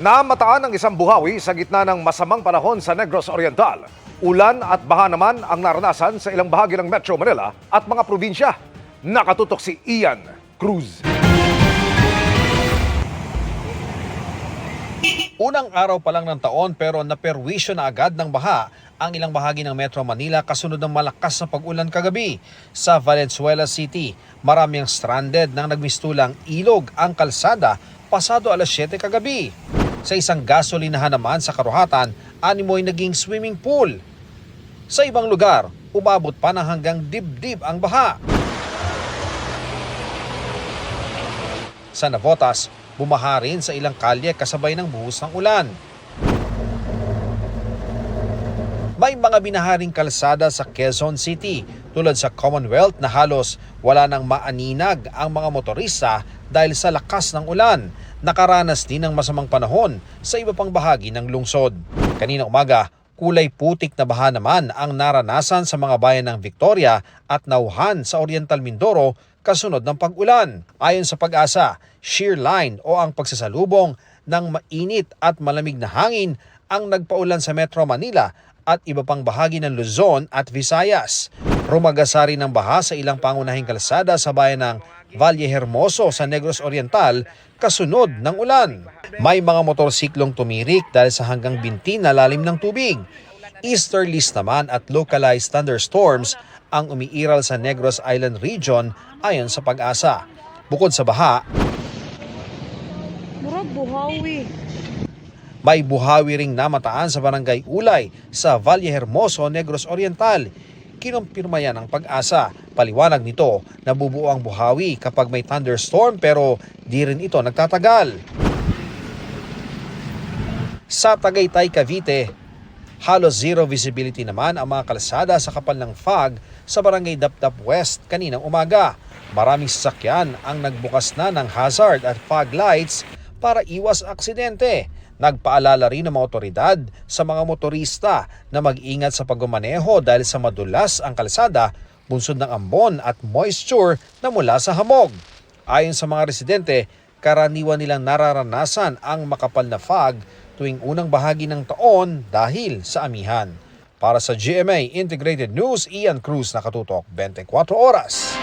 Namataan ang isang buhawi sa gitna ng masamang panahon sa Negros Oriental. Ulan at baha naman ang naranasan sa ilang bahagi ng Metro Manila at mga probinsya. Nakatutok si Ian Cruz. Unang araw pa lang ng taon pero naperwisyo na agad ng baha ang ilang bahagi ng Metro Manila kasunod ng malakas na pag-ulan kagabi. Sa Valenzuela City, marami ang stranded nang nagmistulang ilog ang kalsada pasado alas 7 kagabi. Sa isang gasolinahan naman sa Karuhatan, animoy naging swimming pool. Sa ibang lugar, umabot pa na hanggang dibdib ang baha. Sa Navotas, bumaha rin sa ilang kalye kasabay ng buhos ng ulan. May mga binaharing kalsada sa Quezon City tulad sa Commonwealth na halos wala nang maaninag ang mga motorista dahil sa lakas ng ulan. Nakaranas din ng masamang panahon sa iba pang bahagi ng lungsod. Kanina umaga, kulay putik na baha naman ang naranasan sa mga bayan ng Victoria at Nauhan sa Oriental Mindoro kasunod ng pag-ulan. Ayon sa Pag-asa, shear line o ang pagsasalubong ng mainit at malamig na hangin ang nagpaulan sa Metro Manila at iba pang bahagi ng Luzon at Visayas. Rumagasari ng baha sa ilang pangunahing kalsada sa bayan ng Valle Hermoso sa Negros Oriental kasunod ng ulan. May mga motorsiklong tumirik dahil sa hanggang binti na lalim ng tubig. Easterlies naman at localized thunderstorms ang umiiral sa Negros Island region ayon sa Pag-asa. Bukod sa baha, may buhawi ring namataan sa Barangay Ulay sa Valle Hermoso, Negros Oriental. Kinumpirma yan ng Pag-asa. Paliwanag nito, nabubuo ang buhawi kapag may thunderstorm pero di rin ito nagtatagal. Sa Tagaytay, Cavite, halos zero visibility naman ang mga kalsada sa kapal ng fog sa Barangay Dapdap West kaninang umaga. Maraming sasakyan ang nagbukas na ng hazard at fog lights para iwas aksidente. Nagpaalala rin ng mga otoridad sa mga motorista na mag-ingat sa pagmamaneho dahil sa madulas ang kalsada, bunsod ng ambon at moisture na mula sa hamog. Ayon sa mga residente, karaniwan nilang nararanasan ang makapal na fog tuwing unang bahagi ng taon dahil sa amihan. Para sa GMA Integrated News, Ian Cruz, nakatutok 24 oras.